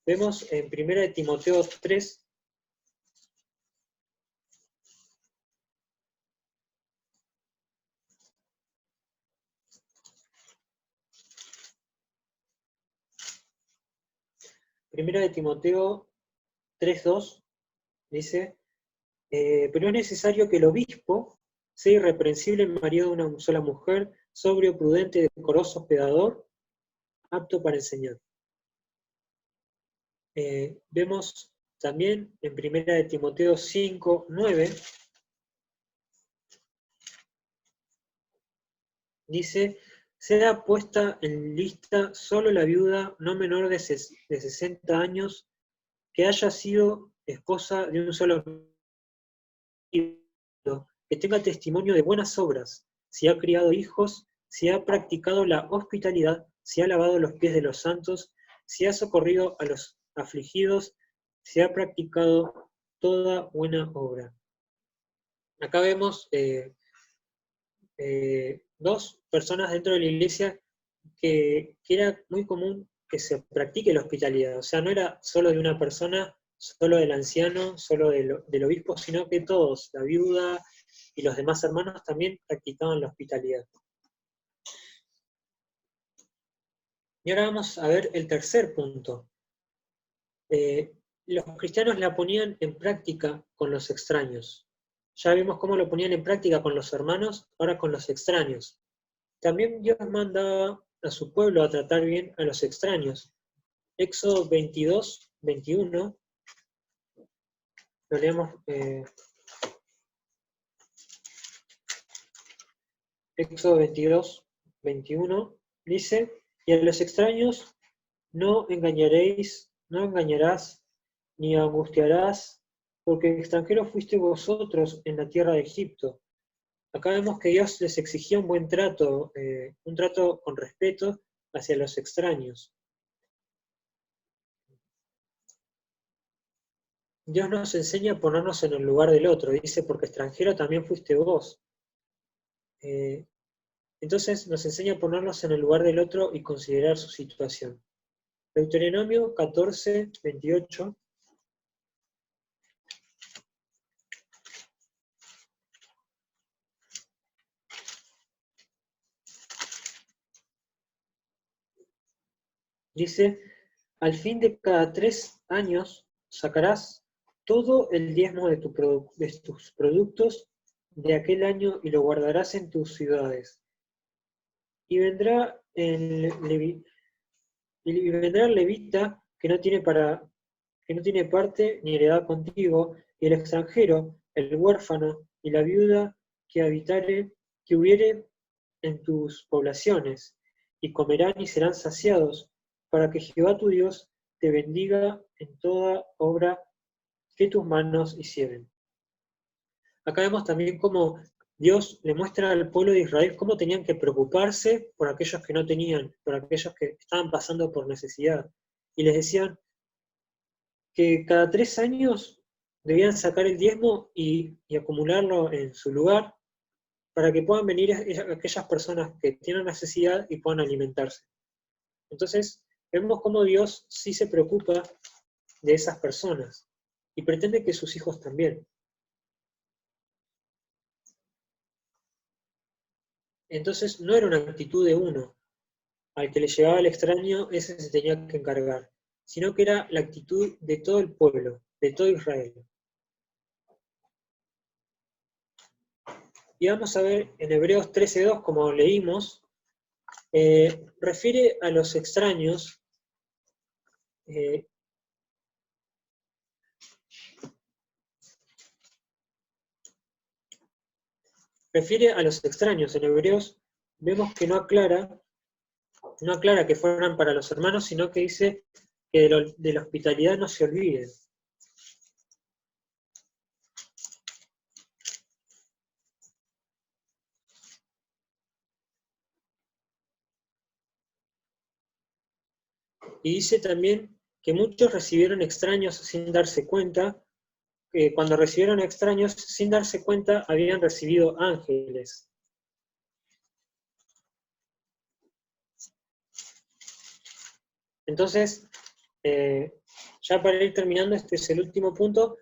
Vemos en 1 Timoteo 3, Primera de Timoteo 3:2 dice, pero es necesario que el obispo sea irreprensible, marido de una sola mujer, sobrio, prudente, decoroso, hospedador, apto para enseñar. Vemos también en 1 de Timoteo 5:9, dice, sea puesta en lista solo la viuda no menor de 60 años que haya sido esposa de un solo marido, que tenga testimonio de buenas obras, si ha criado hijos, si ha practicado la hospitalidad, si ha lavado los pies de los santos, si ha socorrido a los afligidos, si ha practicado toda buena obra. Acá vemos dos personas dentro de la iglesia que era muy común que se practique la hospitalidad. O sea, no era solo de una persona, solo del anciano, solo del obispo, sino que todos, la viuda y los demás hermanos también practicaban la hospitalidad. Y ahora vamos a ver el tercer punto. Los cristianos la ponían en práctica con los extraños. Ya vimos cómo lo ponían en práctica con los hermanos, ahora con los extraños. También Dios mandaba a su pueblo a tratar bien a los extraños. Éxodo 22:21, lo leemos. Éxodo 22:21 dice, y a los extraños no engañarás, ni angustiarás, porque extranjeros fuiste vosotros en la tierra de Egipto. Acá vemos que Dios les exigía un buen trato, un trato con respeto hacia los extraños. Dios nos enseña a ponernos en el lugar del otro, dice, porque extranjero también fuiste vos. Entonces nos enseña a ponernos en el lugar del otro y considerar su situación. Deuteronomio 14:28. Dice, al fin de cada 3 años sacarás todo el diezmo de tus productos de aquel año y lo guardarás en tus ciudades. Y vendrá el levita que no tiene parte ni heredad contigo, y el extranjero, el huérfano y la viuda que hubiere en tus poblaciones, y comerán y serán saciados, para que Jehová tu Dios te bendiga en toda obra que tus manos hicieren. Acá vemos también cómo Dios le muestra al pueblo de Israel cómo tenían que preocuparse por aquellos que no tenían, por aquellos que estaban pasando por necesidad. y les decían que cada 3 años debían sacar el diezmo y acumularlo en su lugar para que puedan venir aquellas personas que tienen necesidad y puedan alimentarse. Entonces, vemos cómo Dios sí se preocupa de esas personas y pretende que sus hijos también. Entonces, no era una actitud de uno. Al que le llegaba el extraño, ese se tenía que encargar, sino que era la actitud de todo el pueblo, de todo Israel. Y vamos a ver en Hebreos 13:2, como leímos, refiere a los extraños, en Hebreos vemos que no aclara que fueran para los hermanos, sino que dice que de la hospitalidad no se olviden. Y dice también que muchos recibieron extraños sin darse cuenta, que cuando recibieron extraños sin darse cuenta habían recibido ángeles. Entonces, ya para ir terminando, este es el último punto.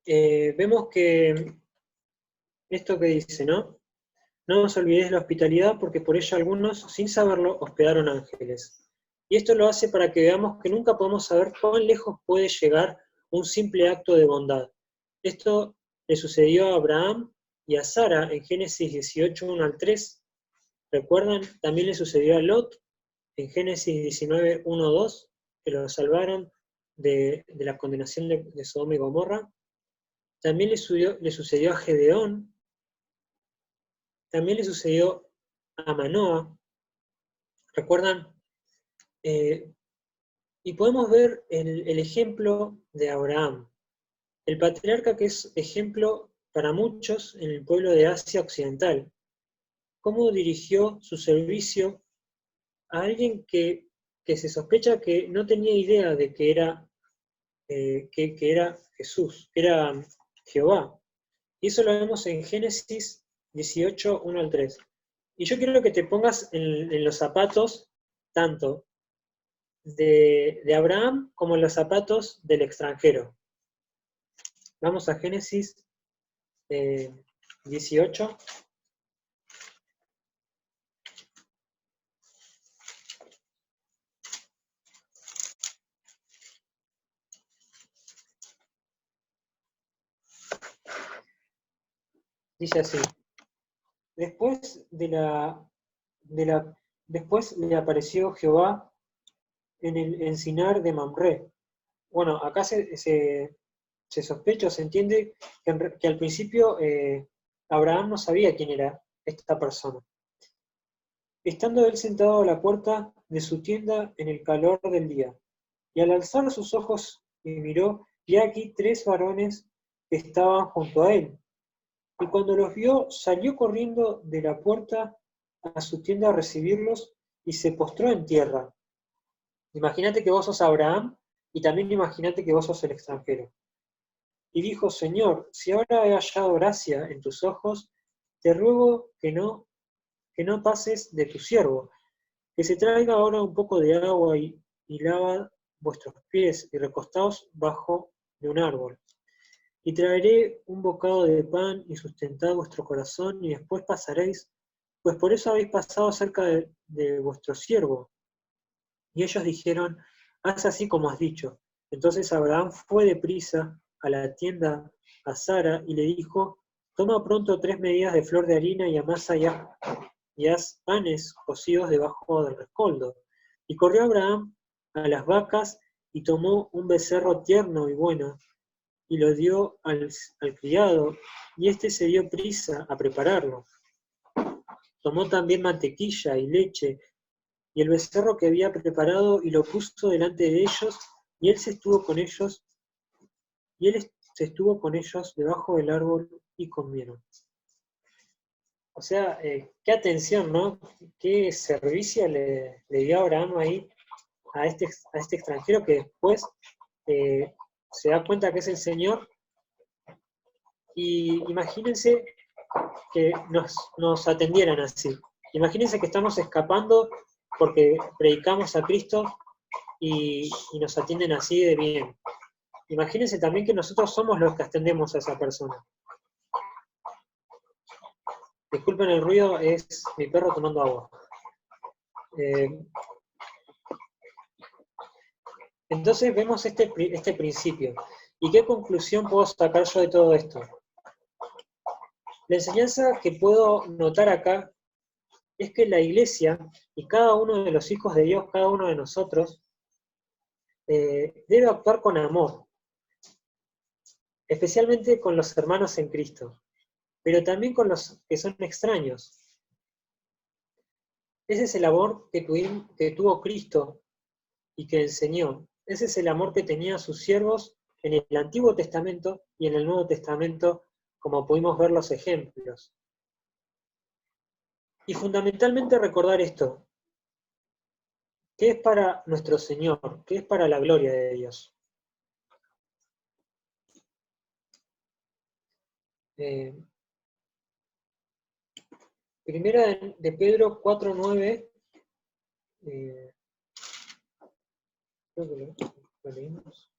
Vemos que esto que dice, ¿no? No os olvidéis de la hospitalidad, porque por ella algunos, sin saberlo, hospedaron ángeles. Y esto lo hace para que veamos que nunca podemos saber cuán lejos puede llegar un simple acto de bondad. Esto le sucedió a Abraham y a Sara en Génesis 18, 1 al 3. ¿Recuerdan? También le sucedió a Lot en Génesis 19, 1, 2, que lo salvaron de la condenación de Sodoma y Gomorra. También le sucedió a Gedeón. También le sucedió a Manoa. ¿Recuerdan? Y podemos ver el ejemplo de Abraham, el patriarca que es ejemplo para muchos en el pueblo de Asia Occidental. Cómo dirigió su servicio a alguien que se sospecha que no tenía idea de que era Jesús, que era Jehová. Y eso lo vemos en Génesis 18, 1 al 3. Y yo quiero que te pongas en los zapatos tanto de Abraham como en los zapatos del extranjero. Vamos a Génesis 18. Dice así: después le apareció Jehová en el encinar de Mamre. Bueno, acá se sospecha o se entiende que al principio Abraham no sabía quién era esta persona. Estando él sentado a la puerta de su tienda en el calor del día, y al alzar sus ojos y miró, y aquí 3 varones que estaban junto a él. Y cuando los vio, salió corriendo de la puerta a su tienda a recibirlos y se postró en tierra. Imagínate que vos sos Abraham y también imagínate que vos sos el extranjero. Y dijo: Señor, si ahora he hallado gracia en tus ojos, te ruego que no pases de tu siervo, que se traiga ahora un poco de agua y lava vuestros pies y recostaos bajo de un árbol. Y traeré un bocado de pan y sustentad vuestro corazón, y después pasaréis, pues por eso habéis pasado cerca de vuestro siervo. Y ellos dijeron: haz así como has dicho. Entonces Abraham fue deprisa a la tienda a Sara y le dijo: toma pronto 3 medidas de flor de harina y amasa y haz panes cocidos debajo del rescoldo. Y corrió Abraham a las vacas y tomó un becerro tierno y bueno, y lo dio al criado, y éste se dio prisa a prepararlo. Tomó también mantequilla y leche, y el becerro que había preparado, y lo puso delante de ellos, y él se estuvo con ellos debajo del árbol, y comieron. O sea, qué atención, ¿no? Qué servicio le dio Abraham ahí a este extranjero que después se da cuenta que es el Señor. Y imagínense que nos atendieran así. Imagínense que estamos escapando porque predicamos a Cristo y nos atienden así de bien. Imagínense también que nosotros somos los que atendemos a esa persona. Disculpen el ruido, es mi perro tomando agua. Entonces vemos este principio. ¿Y qué conclusión puedo sacar yo de todo esto? La enseñanza que puedo notar acá es que la iglesia y cada uno de los hijos de Dios, cada uno de nosotros, debe actuar con amor, especialmente con los hermanos en Cristo, pero también con los que son extraños. Ese es el amor que tuvo Cristo y que enseñó. Ese es el amor que tenía a sus siervos en el Antiguo Testamento y en el Nuevo Testamento, como pudimos ver los ejemplos. Y fundamentalmente recordar esto, que es para nuestro Señor, que es para la gloria de Dios. Primera de Pedro 4:9, creo que lo leímos.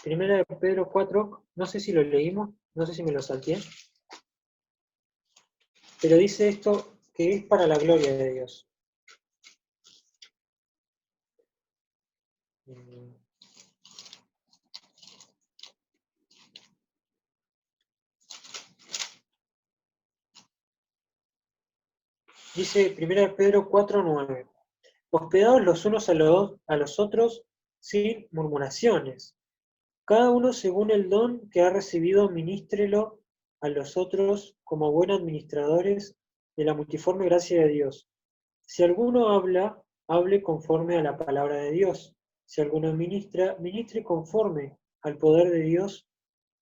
Primera de Pedro 4, no sé si lo leímos, no sé si me lo salteé, pero dice esto que es para la gloria de Dios. Dice 1 Pedro 4:9, hospedados los unos a los otros sin murmuraciones. Cada uno según el don que ha recibido, ministrelo a los otros como buenos administradores de la multiforme gracia de Dios. Si alguno habla, hable conforme a la palabra de Dios. Si alguno ministra, ministre conforme al poder de Dios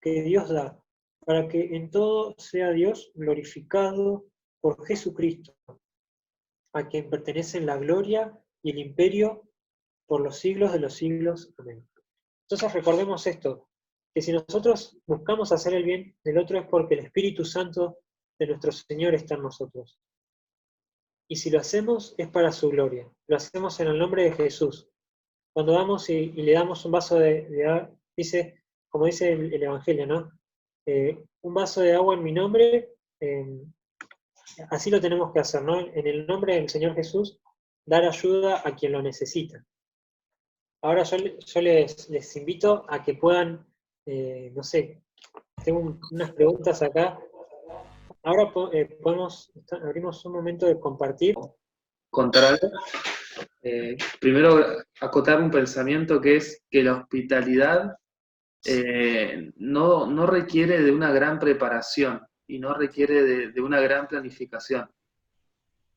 que Dios da, para que en todo sea Dios glorificado por Jesucristo, a quien pertenecen la gloria y el imperio por los siglos de los siglos. Amén. Entonces recordemos esto, que si nosotros buscamos hacer el bien del otro es porque el Espíritu Santo de nuestro Señor está en nosotros. Y si lo hacemos es para su gloria, lo hacemos en el nombre de Jesús. Cuando vamos y le damos un vaso de agua, dice, como dice el Evangelio, ¿no? Un vaso de agua en mi nombre, así lo tenemos que hacer, ¿no? En el nombre del Señor Jesús, dar ayuda a quien lo necesita. Ahora yo les invito a que puedan, no sé, tengo unas preguntas acá. Ahora abrimos un momento de compartir. Contar algo. Primero, acotar un pensamiento que es que la hospitalidad no requiere de una gran preparación y no requiere de una gran planificación.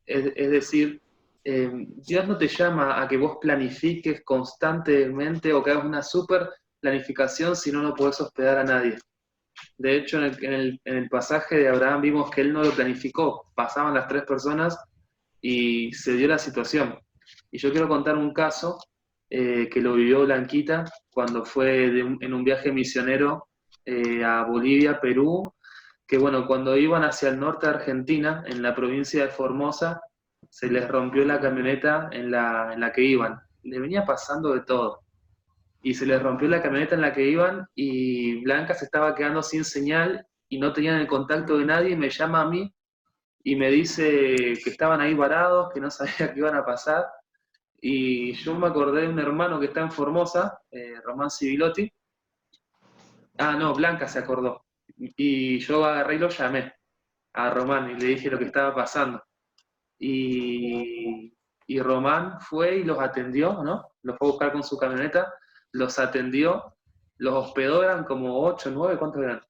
Es decir, Dios no te llama a que vos planifiques constantemente o que hagas una super planificación si no podés hospedar a nadie. De hecho, en el pasaje de Abraham vimos que él no lo planificó, pasaban las 3 personas y se dio la situación. Y yo quiero contar un caso que lo vivió Blanquita cuando fue en un viaje misionero a Bolivia, Perú, que bueno, cuando iban hacia el norte de Argentina, en la provincia de Formosa, se les rompió la camioneta en la que iban. Le venía pasando de todo. Y se les rompió la camioneta en la que iban y Blanca se estaba quedando sin señal y no tenían el contacto de nadie y me llama a mí y me dice que estaban ahí varados, que no sabía qué iban a pasar. Y yo me acordé de un hermano que está en Formosa, Román Civilotti. Ah, no, Blanca se acordó. Y yo agarré y lo llamé a Román y le dije lo que estaba pasando. Y Román fue y los atendió, ¿no? Los fue a buscar con su camioneta, los atendió, los hospedó, eran como 8, 9, ¿cuántos eran?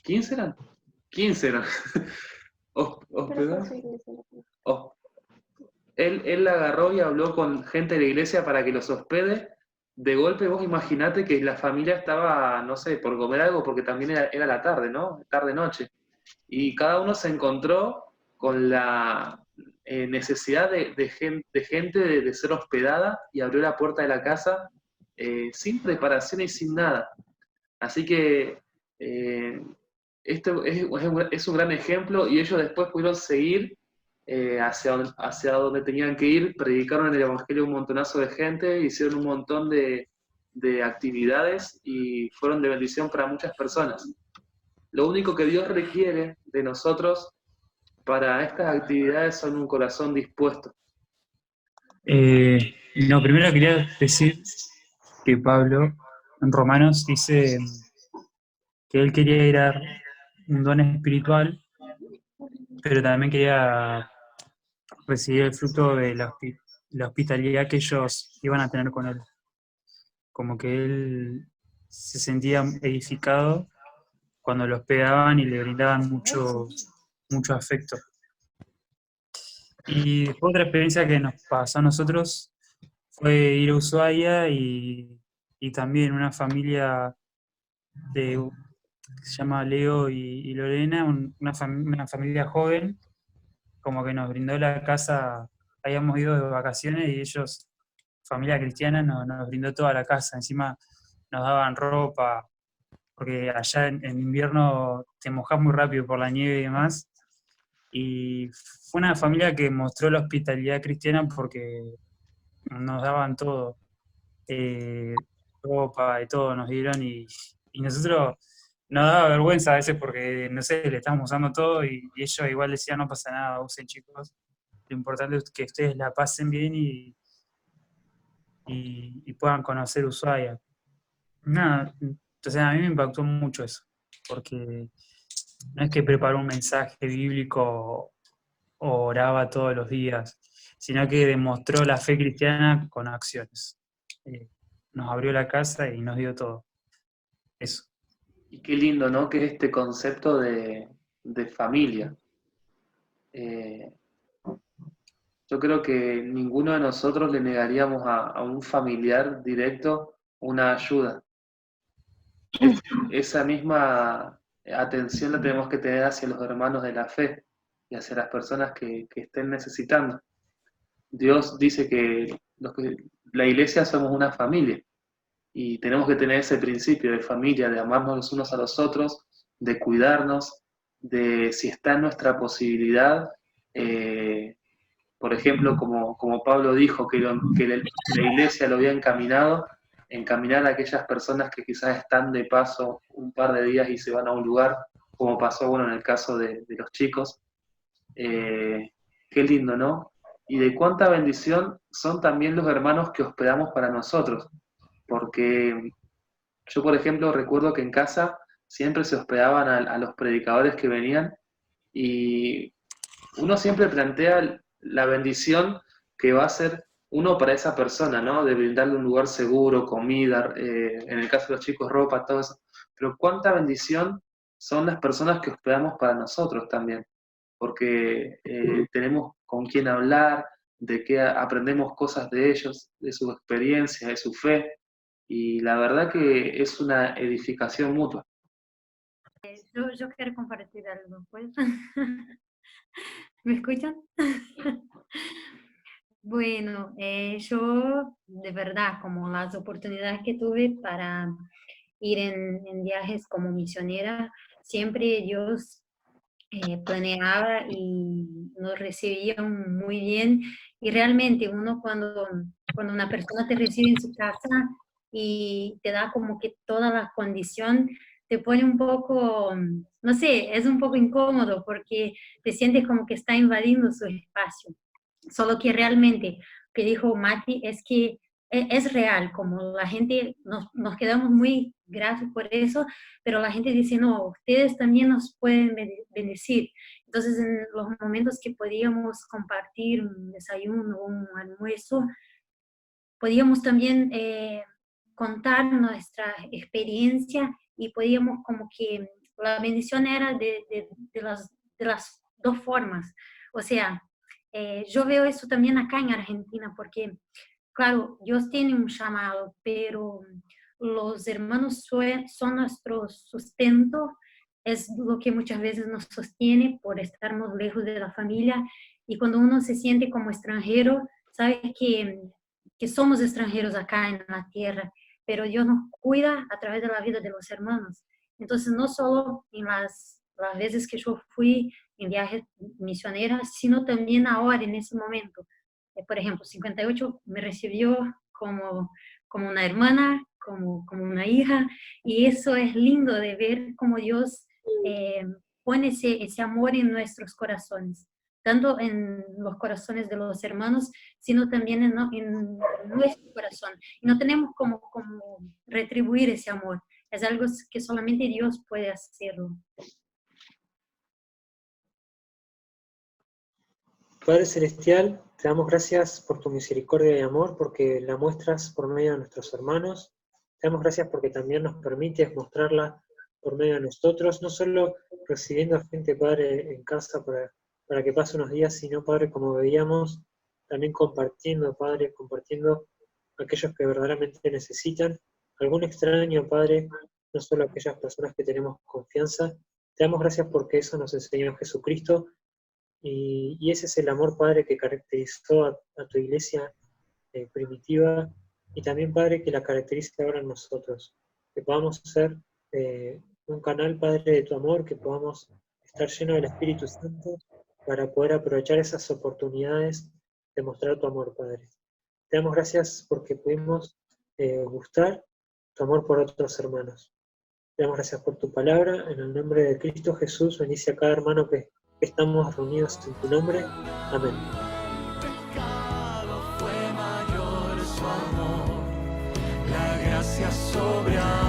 15 eran. 15 eran. ¿Hospedó? Él agarró y habló con gente de la iglesia para que los hospede, de golpe vos imaginate que la familia estaba, no sé, por comer algo, porque también era la tarde, ¿no? Tarde-noche. Y cada uno se encontró con la necesidad de gente de ser hospedada y abrió la puerta de la casa sin preparación y sin nada. Así que esto es un gran ejemplo y ellos después pudieron seguir hacia donde tenían que ir, predicaron el Evangelio a un montonazo de gente, hicieron un montón de actividades y fueron de bendición para muchas personas. Lo único que Dios requiere de nosotros para estas actividades son un corazón dispuesto. No, primero quería decir que Pablo en Romanos dice que él quería dar un don espiritual, pero también quería recibir el fruto de la hospitalidad que ellos iban a tener con él. Como que él se sentía edificado cuando lo hospedaban y le brindaban mucho afecto. Y después otra experiencia que nos pasó a nosotros fue ir a Ushuaia y también una familia que se llama Leo y Lorena, una familia joven, como que nos brindó la casa, habíamos ido de vacaciones y ellos, familia cristiana, nos brindó toda la casa, encima nos daban ropa, porque allá en invierno te mojás muy rápido por la nieve y demás, y fue una familia que mostró la hospitalidad cristiana porque nos daban todo, ropa y todo nos dieron y nosotros nos daba vergüenza a veces porque, no sé, le estábamos usando todo y ellos igual decían no pasa nada, usen chicos, lo importante es que ustedes la pasen bien y puedan conocer Ushuaia. Nada, entonces a mí me impactó mucho eso, porque no es que preparó un mensaje bíblico o oraba todos los días, sino que demostró la fe cristiana con acciones. Nos abrió la casa y nos dio todo. Eso. Y qué lindo, ¿no? Que es este concepto de familia. Yo creo que ninguno de nosotros le negaríamos a un familiar directo una ayuda. Esa misma atención la tenemos que tener hacia los hermanos de la fe y hacia las personas que estén necesitando. Dios dice que la iglesia somos una familia y tenemos que tener ese principio de familia, de amarnos los unos a los otros, de cuidarnos, de si está en nuestra posibilidad, por ejemplo, como Pablo dijo, que la iglesia lo había encaminado, encaminar a aquellas personas que quizás están de paso un par de días y se van a un lugar, como pasó, bueno, en el caso de los chicos. Qué lindo, ¿no? Y de cuánta bendición son también los hermanos que hospedamos para nosotros, porque yo, por ejemplo, recuerdo que en casa siempre se hospedaban a los predicadores que venían y uno siempre plantea la bendición que va a ser uno para esa persona, ¿no? De brindarle un lugar seguro, comida, en el caso de los chicos, ropa, todo eso. Pero cuánta bendición son las personas que hospedamos para nosotros también, porque tenemos con quién hablar, de qué aprendemos cosas de ellos, de su experiencia, de su fe, y la verdad que es una edificación mutua. Yo quiero compartir algo, ¿pues? ¿Me escuchan? Bueno, yo de verdad, como las oportunidades que tuve para ir en viajes como misionera, siempre Dios planeaba y nos recibían muy bien. Y realmente uno cuando una persona te recibe en su casa y te da como que toda la condición, te pone un poco, no sé, es un poco incómodo porque te sientes como que está invadiendo su espacio. Solo que realmente, lo que dijo Mati, es que es real, como la gente, nos quedamos muy gratos por eso, pero la gente dice, no, ustedes también nos pueden bendecir. Entonces, en los momentos que podíamos compartir un desayuno o un almuerzo, podíamos también contar nuestra experiencia y podíamos como que la bendición era de las dos formas. O sea, yo veo eso también acá en Argentina, porque claro, Dios tiene un llamado, pero los hermanos son nuestro sustento, es lo que muchas veces nos sostiene por estarmos lejos de la familia, y cuando uno se siente como extranjero, sabe que somos extranjeros acá en la tierra, pero Dios nos cuida a través de la vida de los hermanos. Entonces, no solo en las veces que yo fui en viajes misioneras, sino también ahora, en ese momento. Por ejemplo, 58 me recibió como una hermana, como una hija, y eso es lindo de ver cómo Dios pone ese amor en nuestros corazones, tanto en los corazones de los hermanos, sino también en nuestro corazón. Y no tenemos como retribuir ese amor, es algo que solamente Dios puede hacerlo. Padre Celestial, te damos gracias por tu misericordia y amor, porque la muestras por medio de nuestros hermanos. Te damos gracias porque también nos permites mostrarla por medio de nosotros, no solo recibiendo a gente, Padre, en casa para que pase unos días, sino, Padre, como veíamos, también compartiendo, Padre, compartiendo a aquellos que verdaderamente necesitan. Algún extraño, Padre, no solo aquellas personas que tenemos confianza. Te damos gracias porque eso nos enseñó Jesucristo. Y ese es el amor, Padre, que caracterizó a tu iglesia primitiva, y también, Padre, que la caracteriza ahora en nosotros. Que podamos ser un canal, Padre, de tu amor, que podamos estar llenos del Espíritu Santo para poder aprovechar esas oportunidades de mostrar tu amor, Padre. Te damos gracias porque pudimos gustar tu amor por otros hermanos. Te damos gracias por tu palabra. En el nombre de Cristo Jesús, bendice a cada hermano que estamos reunidos en tu nombre. Amén. Pecado fue mayor su amor, la gracia sobreabundó.